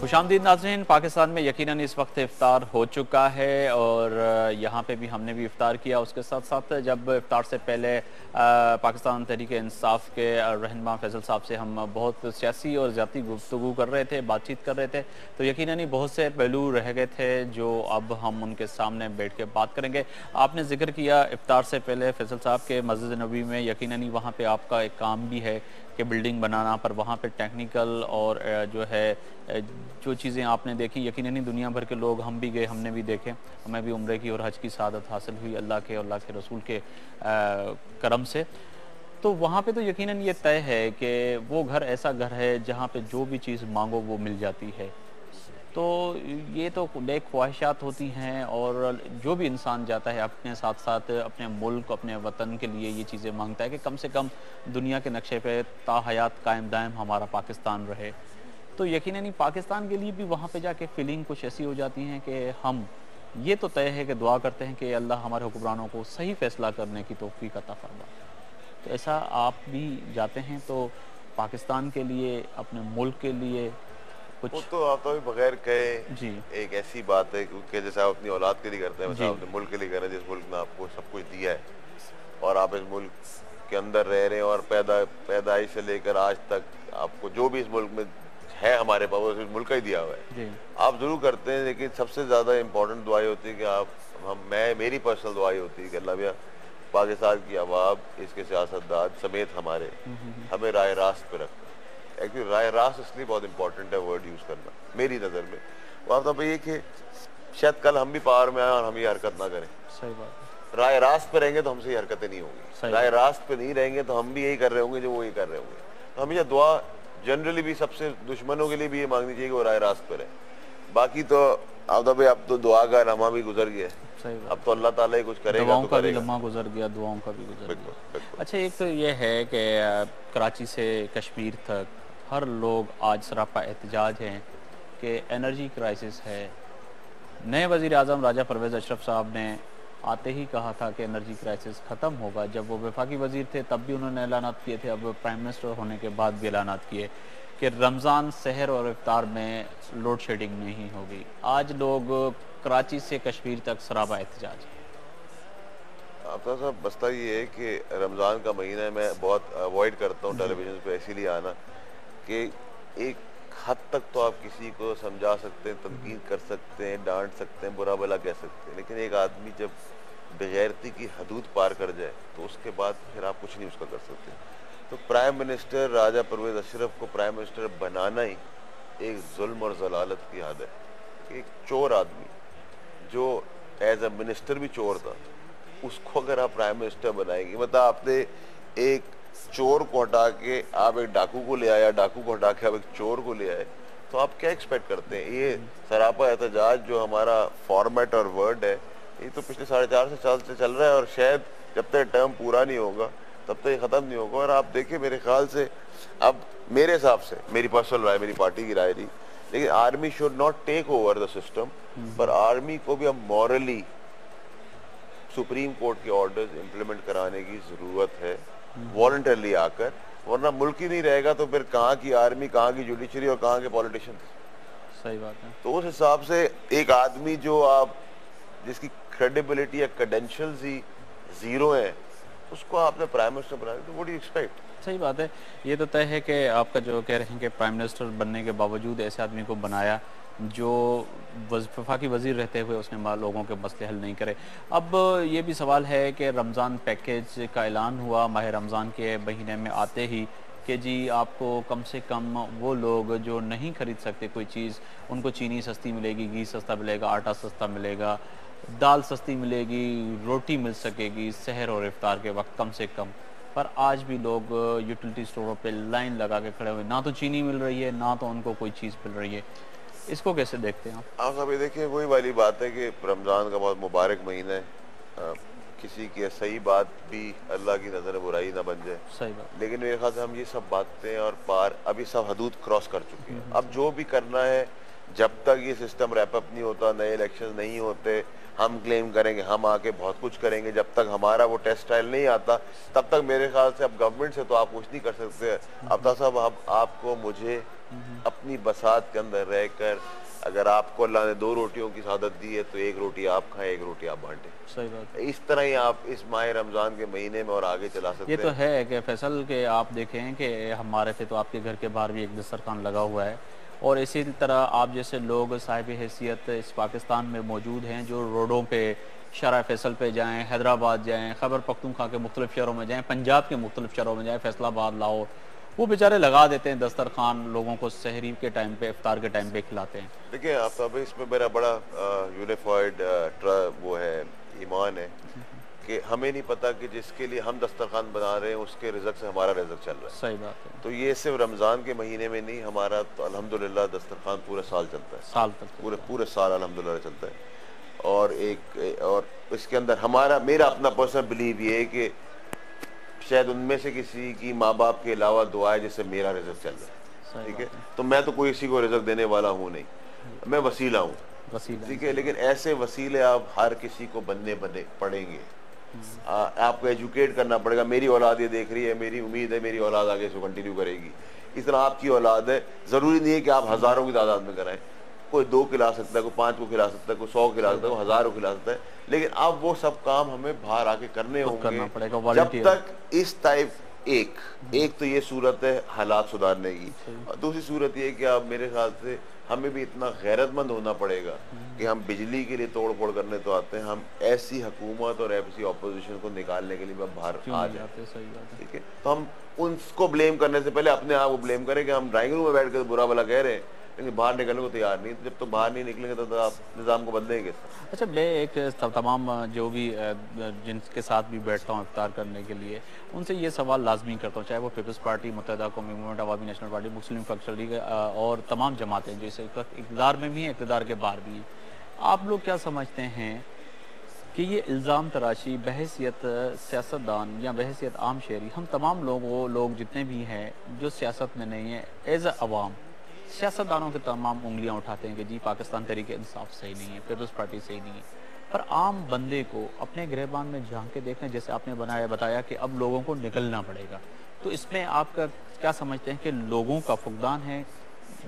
खुशामदीद नाज़रीन, पाकिस्तान में यकीनन इस वक्त इफ्तार हो चुका है और यहाँ पे भी हमने भी इफ्तार किया। उसके साथ साथ जब इफ्तार से पहले पाकिस्तान तहरीक इंसाफ के रहनुमा फैसल साहब से हम बहुत सियासी और ज़ाती गुफ्तगू कर रहे थे, बातचीत कर रहे थे, तो यकीनन ही बहुत से पहलू रह गए थे जो अब हम उनके सामने बैठ के बात करेंगे। आपने जिक्र किया इफ्तार से पहले फैसल साहब के मस्जिद नबवी में, यकीनन ही वहाँ पर आपका एक काम भी है कि बिल्डिंग बनाना, पर वहाँ पे टेक्निकल और जो है जो चीज़ें आपने देखी, यकीनन ही दुनिया भर के लोग, हम भी गए, हमने भी देखे, हमें भी उम्रे की और हज की सआदत हासिल हुई अल्लाह के और अल्लाह के रसूल के करम से। तो वहाँ पे तो यकीनन ये तय है कि वो घर ऐसा घर है जहाँ पे जो भी चीज़ मांगो वो मिल जाती है। तो ये तो नेक ख्वाहिशात होती हैं और जो भी इंसान जाता है अपने साथ साथ अपने मुल्क, अपने वतन के लिए ये चीज़ें मांगता है कि कम से कम दुनिया के नक्शे पे ताहयात कायम दायम हमारा पाकिस्तान रहे। तो यकीनन ही पाकिस्तान के लिए भी वहाँ पे जाके फीलिंग कुछ ऐसी हो जाती है कि हम ये तो तय है कि दुआ करते हैं कि अल्लाह हमारे हुक्मरानों को सही फ़ैसला करने की तौफीक अता फरमा। तो ऐसा आप भी जाते हैं तो पाकिस्तान के लिए, अपने मुल्क के लिए कुछ? वो तो आप तो बगैर कहे जी, एक ऐसी बात है क्योंकि जैसे आप अपनी औलाद के लिए करते हैं वैसे जी, आप अपने मुल्क के लिए कर रहे हैं, जिस मुल्क ने आपको सब कुछ दिया है और आप इस मुल्क के अंदर रह रहे हैं और पैदाइश से लेकर आज तक आपको जो भी इस मुल्क में है हमारे पास वो इस मुल्क का ही दिया हुआ है। जी, आप जरूर करते हैं, लेकिन सबसे ज़्यादा इम्पोर्टेंट दुआई होती है कि मेरी पर्सनल दुआई होती है कि अल्लाह भैया पाकिस्तान की आवाम, इसके सियासतदान समेत हमारे हमें राय रास्त पे रखना। एक्चुअली राय रास्त इसलिए बहुत इंपॉर्टेंट है वर्ड यूज़ करना मेरी नज़र में। वो आप तो ये कि शायद कल हम भी पावर में आए और हम ये हरकत ना करें। सही बात है, राय रास्त पे रहेंगे तो हमसे ये हरकतें नहीं होंगी, राय रास्त पे नहीं रहेंगे तो हम भी यही कर रहे होंगे जो वो ये कर रहे होंगे। तो हमेशा दुआ जनरली भी सबसे दुश्मनों के लिए भी ये मांगनी चाहिए कि वो राय रास्त पे रहे। बाकी तो आप तो भाई अब तो दुआ का लम्हा भी गुजर गया, अब तो अल्लाह ताला ही कुछ करेगा, दुआओं तो का भी करेगा। लम्हा गुजर गया, दुआओं का भी गुजर बिल्कुल गया। बिल्कुल। अच्छा, एक तो ये है कि कराची से कश्मीर तक हर लोग आज सरापा एहतजाज हैं कि एनर्जी क्राइसिस है। नए वज़ीर आज़म राजा परवेज़ अशरफ साहब ने आते ही कहा था कि एनर्जी क्राइसिस ख़त्म होगा। जब वो वफाकी वज़ीर थे तब भी उन्होंने ऐलानात किए थे, अब प्राइम मिनिस्टर होने के बाद भी ऐलानात किए कि रमज़ान सहर और इफ्तार में लोड शेडिंग नहीं होगी। आज लोग कराची से कश्मीर तक सरापा एहतजाज। आपका साहब मसला ये है कि रमज़ान का महीना है, मैं बहुत अवॉइड करता हूँ टेलीविज़न पे इसीलिए आना कि एक हद तक तो आप किसी को समझा सकते हैं, तनकीद कर सकते हैं, डांट सकते हैं, बुरा भला कह सकते हैं, लेकिन एक आदमी जब बेगैरती की हदूद पार कर जाए तो उसके बाद फिर आप कुछ नहीं उसका कर सकते। तो प्राइम मिनिस्टर राजा परवेज़ अशरफ को प्राइम मिनिस्टर बनाना ही एक जुल्म और जलालत की हद है कि एक चोर आदमी जो एज अ मिनिस्टर भी चोर था, उसको अगर आप प्राइम मिनिस्टर बनाएंगे, मतलब आपने एक चोर को हटा के आप एक डाकू को ले आया, डाकू को हटा के आप एक चोर को ले आए, तो आप क्या एक्सपेक्ट करते हैं? ये सरापा एहतजाज जो हमारा फॉर्मेट और वर्ड है, ये तो पिछले 4.5 साल से चल रहा है और शायद जब तक टर्म पूरा नहीं होगा तब तक ये ख़त्म नहीं होगा। और आप देखिए मेरे ख्याल से, अब मेरे हिसाब से, मेरी पर्सनल राय, मेरी पार्टी की राय नहीं, लेकिन army should not take over the system, पर आर्मी को भी अब मॉरली सुप्रीम कोर्ट के ऑर्डर्स इंप्लीमेंट कराने की ज़रूरत है वॉलंटरली आकर, वरना मुल्क ही नहीं रहेगा तो फिर कहाँ की आर्मी, कहाँ की जुडिशरी और कहाँ के पॉलिटिशियन। सही बात है। तो उस हिसाब से एक आदमी जो आप जिसकी क्रेडिबिलिटी या क्रेडेंशियल्स ही ज़ीरो है, उसको आपने प्राइम मिनिस्टर बनाया, तो व्हाट डू यू एक्सपेक्ट? सही बात है। ये तो तय है कि आपका जो कह रहे हैं कि प्राइम मिनिस्टर बनने के बावजूद ऐसे आदमी को बनाया जो वफाकी वज़ीर रहते हुए उसने लोगों के मसले हल नहीं करे। अब ये भी सवाल है कि रमज़ान पैकेज का ऐलान हुआ माह रमज़ान के महीने में आते ही कि जी आपको कम से कम वो लोग जो नहीं ख़रीद सकते कोई चीज़, उनको चीनी सस्ती मिलेगी, घी सस्ता मिलेगा, आटा सस्ता मिलेगा, दाल सस्ती मिलेगी, रोटी मिल सकेगी सहर और इफ्तार के वक्त कम से कम। पर आज भी लोग यूटिलिटी स्टोरों पे लाइन लगा के खड़े हुए, ना तो चीनी मिल रही है, ना तो उनको कोई चीज़ मिल रही है। इसको कैसे देखते हैं आप? आप सब ये देखिए, वही वाली बात है कि रमज़ान का बहुत मुबारक महीना है, किसी की सही बात भी अल्लाह की नज़र में बुराई ना बन जाए। सही बात। लेकिन मेरे ख्याल से हम ये सब बातें और पार अभी सब हदूद क्रॉस कर चुके हैं। अब जो भी करना है, जब तक ये सिस्टम रैप अप नहीं होता, नए इलेक्शन नहीं होते, हम क्लेम करेंगे हम आके बहुत कुछ करेंगे, जब तक हमारा वो टेस्ट स्टाइल नहीं आता तब तक मेरे ख्याल से अब गवर्नमेंट से तो आप कुछ नहीं कर सकते। अब्ता साहब, अब आपको मुझे अपनी बसात के अंदर रहकर, अगर आपको अल्लाह ने 2 रोटियों की सादत दी है तो 1 रोटी आप खाएं, 1 रोटी आप बांटें। सही बात है। इस तरह ही आप इस माह रमज़ान के महीने में और आगे चला सकते ये हैं। तो है कि फैसल के आप देखें कि हमारे पे तो आपके घर के बाहर भी एक दस्तरखान लगा हुआ है, और इसी तरह आप जैसे लोग साहिब हैसियत इस पाकिस्तान में मौजूद हैं जो रोडों पे शरा फैसल पे जाएं, हैदराबाद जाएं, खैबर पख्तूनख्वा के मुख्तलिफ शहरों में जाएं, पंजाब के मुख्तलिफ शहरों में जाएं, फैसलाबाद, लाहौर, वो बेचारे लगा देते हैं दस्तरखान, लोगों को सहरी के टाइम पे, इफ्तार के टाइम पे खिलाते हैं। देखिए आप अभी इसमें मेरा बड़ा यूनिफाइड वो है, ईमान है कि हमें नहीं पता कि जिसके लिए हम दस्तरखान बना रहे हैं उसके रिज़्क से हमारा रिज़्क चल रहा है। सही बात है। तो ये सिर्फ रमज़ान के महीने में नहीं, हमारा तो अल्हम्दुलिल्लाह दस्तरखान पूरे साल चलता है, साल तक पूरे साल अल्हम्दुलिल्लाह चलता है। और और इसके अंदर मेरा अपना पर्सनल बिलीव ये है कि शायद उनमें से किसी की माँ बाप के अलावा दुआ है जिससे मेरा रिज़्क चल रहा है, ठीक है। तो मैं तो कोई किसी को रिज़्क देने वाला हूँ नहीं, मैं वसीला हूँ, ठीक है। लेकिन ऐसे वसीले आप हर किसी को बनने पड़ेंगे, आपको एजुकेट करना पड़ेगा। मेरी औलाद ये देख रही है, मेरी उम्मीद है मेरी औलाद आगे इसको कंटिन्यू करेगी। इस तरह आपकी औलाद है, ज़रूरी नहीं है कि आप हज़ारों की तादाद में कराएं, कोई 2 खिला सकता है, कोई 5 को खिला सकता है, कोई 100 खिला सकता है, कोई 1000 को खिला सकता है। लेकिन अब वो सब काम हमें बाहर आके करने होंगे जब तक इस टाइप एक तो ये सूरत है हालात सुधारने की, और दूसरी सूरत ये है कि अब मेरे ख्याल से हमें भी इतना गैरतमंद होना पड़ेगा कि हम बिजली के लिए तोड़ फोड़ करने तो आते हैं, हम ऐसी हुकूमत और ऐसी ऑपोजिशन को निकालने के लिए बाहर आ जाते हैं, ठीक है। तो हम उनको ब्लेम करने से पहले अपने आप को ब्लेम करें कि हम ड्राइंग रूम में बैठ कर बुरा भला कह रहे हैं, लेकिन बाहर निकलने को तैयार नहीं। जब तो बाहर नहीं निकलेंगे तो आप निज़ाम को बदलेंगे। अच्छा, मैं एक तमाम जो भी जिनके साथ भी बैठता हूँ इफ्तार करने के लिए, उनसे ये सवाल लाजमी करता हूँ, चाहे वो पीपल्स पार्टी, मुत्तहिदा कौमी मूवमेंट, अवामी नेशनल पार्टी, मुस्लिम फैक्शन लीग और तमाम जमातें जो इस वक्त इक़्तिदार में भी हैं, इक़्तिदार के बाहर भी हैं, आप लोग क्या समझते हैं कि ये इल्ज़ाम तराशी बहैसियत सियासतदान या बहैसियत आम शहरी, हम तमाम लोग जितने भी हैं जो सियासत में नहीं है, एज अ अवाम सियासतदानों के तमाम उंगलियां उठाते हैं कि जी पाकिस्तान तहरीक इंसाफ सही नहीं है, पीपल्स पार्टी सही नहीं है, पर आम बंदे को अपने गिरबान में झांक के देखें, जैसे आपने बताया कि अब लोगों को निकलना पड़ेगा, तो इसमें आपका क्या समझते हैं कि लोगों का फुकदान है,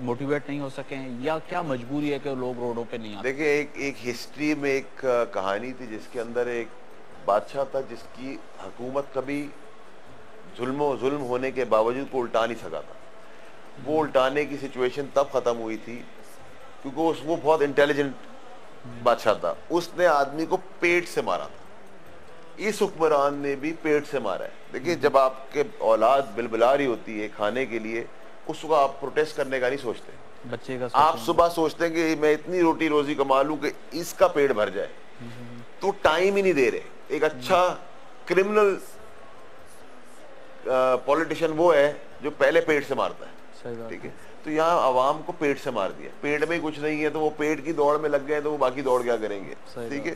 मोटिवेट नहीं हो सके, या क्या मजबूरी है कि लोग रोडों पे नहीं आते? देखिए, एक हिस्ट्री में एक कहानी थी जिसके अंदर एक बादशाह था जिसकी हुकूमत कभी जुल्म होने के बावजूद को उल्टा नहीं सका था। वो उल्टाने की सिचुएशन तब खत्म हुई थी क्योंकि वो बहुत इंटेलिजेंट बादशाह था, उसने आदमी को पेट से मारा था। इस हुक्मरान ने भी पेट से मारा है। देखिए, जब आपके औलाद बिलबिला रही होती है खाने के लिए, उसको आप प्रोटेस्ट करने का नहीं सोचते, बच्चे का आप सुबह सोचते हैं कि मैं इतनी रोटी रोजी कमा लूं कि इसका पेट भर जाए, तो टाइम ही नहीं दे रहे। एक अच्छा क्रिमिनल पॉलिटिशियन वो है जो पहले पेट से मारता है, ठीक है। तो यहाँ आवाम को पेट से मार दिया, पेट में कुछ नहीं है तो वो पेट की दौड़ में लग गए, तो वो बाकी दौड़ क्या करेंगे, ठीक है।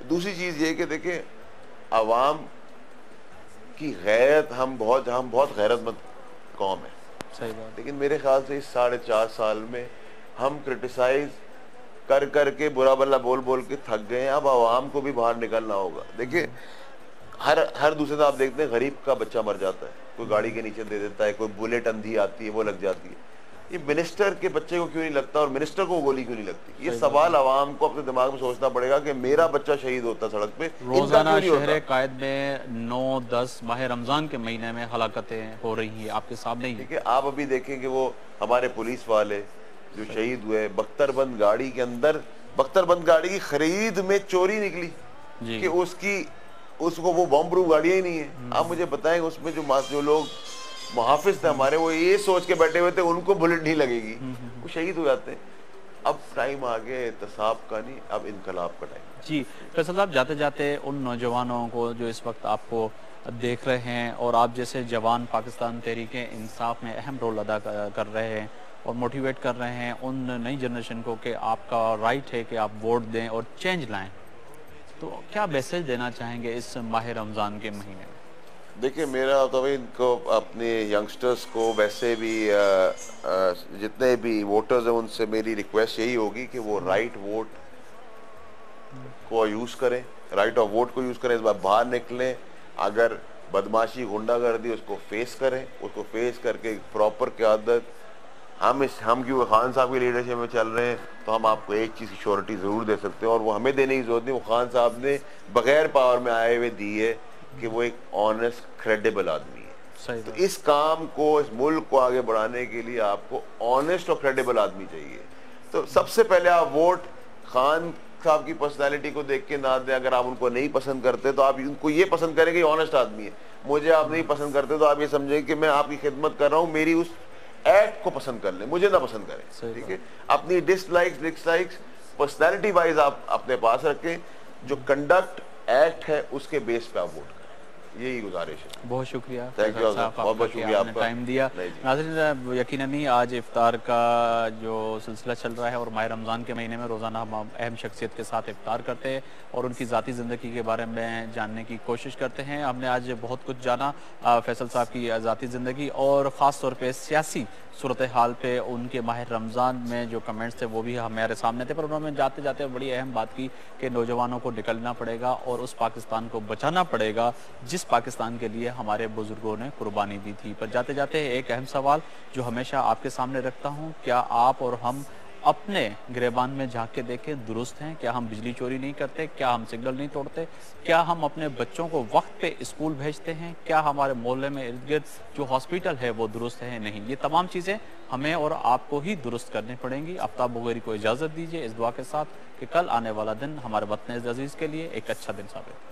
दूसरी चीज ये कि देखिए, आवाम की गैरत, हम बहुत गैरतमंद कौम है, सही बात। लेकिन मेरे ख्याल से इस 4.5 साल में हम क्रिटिसाइज कर के बुरा भला बोल के थक गए हैं। अब आवाम को भी बाहर निकलना होगा। देखिए, हर दूसरे दिन आप देखते हैं गरीब का बच्चा मर जाता है, कोई गाड़ी के नीचे दे देता है, कोई बुलेट अंधी आती है वो लग जाती है। ये मिनिस्टर के बच्चे को क्यों नहीं लगता और मिनिस्टर को गोली क्यों नहीं लगती? ये सवाल आवाम को अपने दिमाग में सोचना पड़ेगा कि मेरा बच्चा शहीद होता सड़क पे, रोजाना शहर कायद में 9-10 माह रमजान के महीने में हलाकतें हो रही हैं आपके सामने ही। ठीक है, आप अभी देखें कि वो हमारे पुलिस वाले जो शहीद हुए, बख्तरबंद गाड़ी के अंदर, बख्तरबंद गाड़ी की खरीद में चोरी निकली कि उसको वो बम प्रूफ गाड़ियां ही नहीं है। आप मुझे बताएं, उसमें जो लोग मुहाफिज थे हमारे, वो ये सोच के बैठे हुए थे उनको बुलेट नहीं लगेगी, वो शहीद हो जाते हैं। अब टाइम आ गया एहतसाब का नहीं, अब इनकलाब का टाइम। जी फैसल साहब, जाते जाते उन नौजवानों को जो इस वक्त आपको देख रहे हैं और आप जैसे जवान पाकिस्तान तहरीक इंसाफ में अहम रोल अदा कर रहे हैं और मोटिवेट कर रहे हैं उन नई जनरेशन को कि आपका राइट है कि आप वोट दें और चेंज लाएं, तो क्या मैसेज देना चाहेंगे इस माह रमज़ान के महीने में? देखिए, मेरा तो भाई इनको अपने यंगस्टर्स को वैसे भी जितने भी वोटर्स हैं उनसे मेरी रिक्वेस्ट यही होगी कि वो राइट वोट को यूज़ करें, राइट ऑफ वोट को यूज़ करें, इस बार बाहर निकलें। अगर बदमाशी गुंडागर्दी उसको फेस करें, उसको फेस करके प्रॉपर क़यादत, हम क्योंकि खान साहब की लीडरशिप में चल रहे हैं तो हम आपको एक चीज़ की श्योरिटी ज़रूर दे सकते हैं और वो हमें देने की ज़रूरत नहीं, वो खान साहब ने बगैर पावर में आए हुए दी है कि वो एक ऑनेस्ट क्रेडिबल आदमी है। तो इस काम को, इस मुल्क को आगे बढ़ाने के लिए आपको ऑनेस्ट और क्रेडिबल आदमी चाहिए। तो सबसे पहले आप वोट खान साहब की पर्सनालिटी को देख के ना दें। अगर आप उनको नहीं पसंद करते तो आप उनको ये पसंद करें कि ऑनेस्ट आदमी है। मुझे आप नहीं पसंद करते तो आप ये समझें कि मैं आपकी खिदमत कर रहा हूँ, मेरी उस एक्ट को पसंद कर लें, मुझे ना पसंद करें, ठीक है। अपनी डिसलाइक्स पर्सनालिटी वाइज आप अपने पास रखें, जो कंडक्ट एक्ट है उसके बेस पे आप वोट करें, यही गुजारिश है। बहुत शुक्रिया, थैंक यू, बहुत बहुत शुक्रिया आपका टाइम दिया। नाज़रीन, यकीनन ही आज इफ्तार का जो सिलसिला चल रहा है और माह रमज़ान के महीने में रोज़ाना हम अहम शख्सियत के साथ इफ्तार करते हैं और उनकी ज़ाती ज़िंदगी के बारे में जानने की कोशिश करते हैं। हमने आज बहुत कुछ जाना फैसल साहब की ज़ाती ज़िंदगी और ख़ास तौर पर सियासी सूरत हाल पे उनके माह रमज़ान में जो कमेंट्स थे वो भी हमारे सामने थे, पर उन्होंने जाते जाते बड़ी अहम बात की कि नौजवानों को निकलना पड़ेगा और उस पाकिस्तान को बचाना पड़ेगा जिस पाकिस्तान के लिए हमारे बुजुर्गों ने कुर्बानी दी थी। पर जाते जाते एक अहम सवाल जो हमेशा आपके सामने रखता हूँ, क्या आप और हम अपने गिरेबान में झांक के देखें, दुरुस्त हैं? क्या हम बिजली चोरी नहीं करते? क्या हम सिग्नल नहीं तोड़ते? क्या हम अपने बच्चों को वक्त पे स्कूल भेजते हैं? क्या हमारे मोहल्ले में इर्द गिर्द जो हॉस्पिटल है वो दुरुस्त है? नहीं, ये तमाम चीज़ें हमें और आपको ही दुरुस्त करनी पड़ेंगी। आफ्ताब बुगैरी को इजाज़त दीजिए इस दुआ के साथ कि कल आने वाला दिन हमारे वतन अज़ीज़ के लिए एक अच्छा दिन साबित।